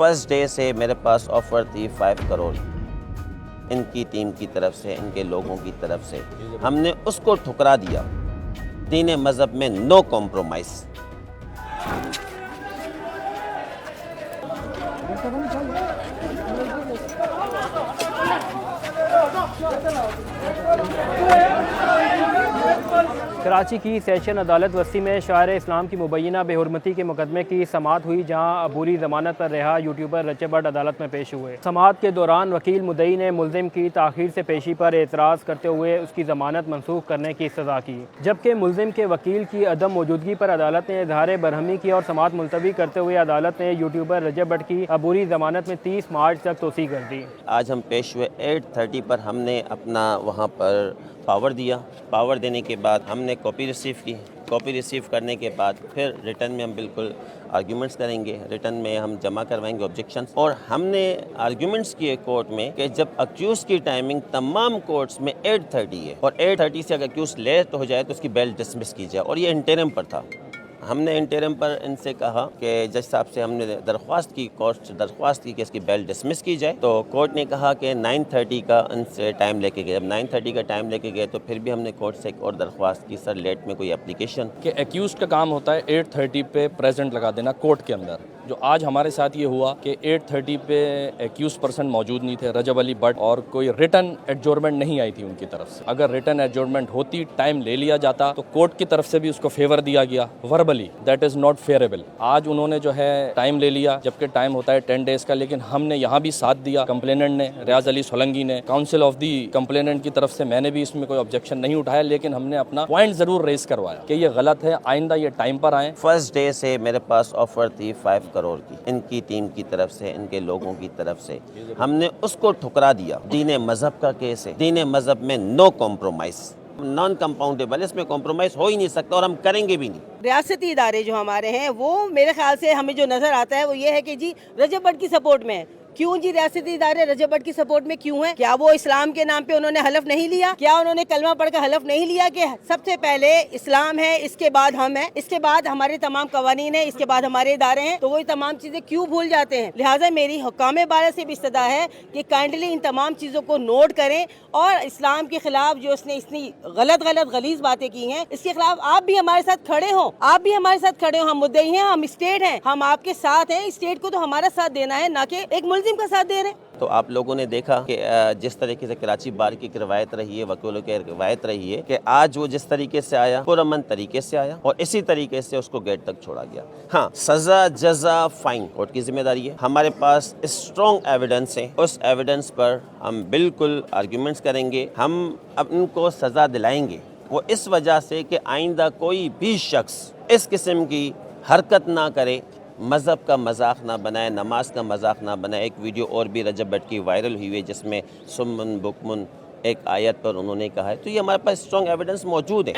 First day سے میرے پاس offer تھی 5 کروڑ ان کی ٹیم کی طرف سے، ان کے لوگوں کی طرف سے. ہم نے اس کو ٹھکرا دیا. دین مذہب میں نو کمپرومائز. کراچی کی سیشن عدالت وسطی میں شاعر اسلام کی مبینہ بے حرمتی کے مقدمے کی سماعت ہوئی، جہاں عبوری ضمانت پر رہا یوٹیوبر رچے بٹ عدالت میں پیش ہوئے. سماعت کے دوران وکیل مدعی نے ملزم کی تاخیر سے پیشی پر اعتراض کرتے ہوئے اس کی ضمانت منسوخ کرنے کی استدعا کی، جبکہ ملزم کے وکیل کی عدم موجودگی پر عدالت نے اظہار برہمی کی اور سماعت ملتوی کرتے ہوئے عدالت نے یوٹیوبر رچے بٹ کی عبوری ضمانت میں 30 مارچ تک توسیع کر دی. آج ہم پیش ہوئے 8:30 پر. ہم نے اپنا وہاں پر پاور دیا. پاور دینے کے بعد ہم نے کاپی ریسیو کی. کاپی ریسیو کرنے کے بعد پھر ریٹرن میں ہم بالکل آرگیومنٹس کریں گے. ریٹرن میں ہم جمع کروائیں گے آبجیکشنز. اور ہم نے آرگیومنٹس کیے کورٹ میں کہ جب اکیوز کی ٹائمنگ تمام کورٹس میں 8:30 ہے اور 8:30 سے اگر اکیوز لیٹ ہو جائے تو اس کی بیل ڈسمس کی جائے، اور یہ انٹرم پر تھا. ہم نے انٹرم پر ان سے کہا کہ جج صاحب سے ہم نے درخواست کی، کورٹ سے درخواست کی کہ اس کی بیل ڈسمس کی جائے. تو کورٹ نے کہا کہ 9:30 کا ان سے ٹائم لے کے گئے. جب 9:30 کا ٹائم لے کے گئے تو پھر بھی ہم نے کورٹ سے ایک اور درخواست کی، سر لیٹ میں کوئی اپلیکیشن. کہ ایکیوز کا کام ہوتا ہے 8:30 پہ پریزنٹ لگا دینا کورٹ کے اندر. جو آج ہمارے ساتھ یہ ہوا کہ 8:30 پہ ایکیوز پرسن موجود نہیں تھے رجب علی بٹ، اور کوئی ریٹن ایڈجورمنٹ نہیں آئی تھی ان کی طرف سے. اگر ریٹن ایڈجورمنٹ ہوتی، ٹائم لے لیا جاتا، تو کورٹ کی طرف سے بھی اس کو فیور دیا گیا verbally. That is not favourable. آج انہوں نے جو ہے ٹائم لے لیا، جبکہ ٹائم ہوتا ہے 10 ڈیز کا، لیکن ہم نے یہاں بھی ساتھ دیا. کمپلیننٹ نے، ریاض علی سولنگی نے، کاؤنسل آف دی کمپلیننٹ کی طرف سے میں نے بھی اس میں کوئی آبجیکشن نہیں اٹھایا، لیکن ہم نے اپنا پوائنٹ ضرور ریز کروایا کہ یہ غلط ہے، آئندہ یہ ٹائم پر آئیں. فرسٹ ڈے سے میرے پاس آفر تھی 5 کروڑ کی ان کی ٹیم کی طرف سے، ان کے لوگوں کی طرف سے. ہم نے اس کو ٹھکرا دیا. دین مذہب کا کیس ہے. دین مذہب میں نو کمپرومائز. نان کمپاؤنڈیبل، اس میں کمپرومائز ہو ہی نہیں سکتا اور ہم کریں گے بھی نہیں. ریاستی ادارے جو ہمارے ہیں وہ میرے خیال سے ہمیں جو نظر آتا ہے وہ یہ ہے کہ جی رجب بٹ کی سپورٹ میں ہے. کیوں جی ریاستی ادارے رجب بٹ کی سپورٹ میں کیوں ہیں؟ کیا وہ اسلام کے نام پہ انہوں نے حلف نہیں لیا؟ کیا انہوں نے کلمہ پڑھ کر حلف نہیں لیا کہ سب سے پہلے اسلام ہے، اس کے بعد ہم ہیں، اس کے بعد ہمارے تمام قوانین ہیں، اس کے بعد ہمارے ادارے ہیں؟ تو وہ تمام چیزیں کیوں بھول جاتے ہیں؟ لہٰذا میری حکام بارہ سے بھی استدعا ہے کہ کائنڈلی ان تمام چیزوں کو نوٹ کریں، اور اسلام کے خلاف جو اس نے اتنی غلیظ باتیں کی ہیں، اس کے خلاف آپ بھی ہمارے ساتھ کھڑے ہوں. آپ بھی ہمارے ساتھ کھڑے ہوں. ہم مدعی ہیں، ہم اسٹیٹ ہیں، ہم آپ کے ساتھ ہیں. اسٹیٹ کو تو ہمارا ساتھ دینا ہے، نہ کہ ایک ملزم کا ساتھ دے رہے ہیں. تو آپ لوگوں نے دیکھا کہ جس طریقے سے کراچی بار کی ایک روایت رہی ہے، وکیلوں کی روایت رہی ہے کہ آج وہ جس طریقے سے آیا پرامن طریقے سے آیا، اور اسی طریقے سے اس کو گیٹ تک چھوڑا گیا. ہاں، سزا جزا فائن کورٹ کی ذمہ داری ہے. ہمارے پاس اسٹرانگ ایویڈنس ہے، اس ایویڈنس پر ہم بالکل آرگیومنٹس کریں گے. ہم اب ان کو سزا دلائیں گے. وہ اس وجہ سے کہ آئندہ کوئی بھی شخص اس قسم کی حرکت نہ کرے، مذہب کا مذاق نہ بنائے، نماز کا مذاق نہ بنائے. ایک ویڈیو اور بھی رجب بٹ کی وائرل ہوئی ہے جس میں سمن بکمن ایک آیت پر انہوں نے کہا ہے. تو یہ ہمارے پاس اسٹرانگ ایویڈنس موجود ہے.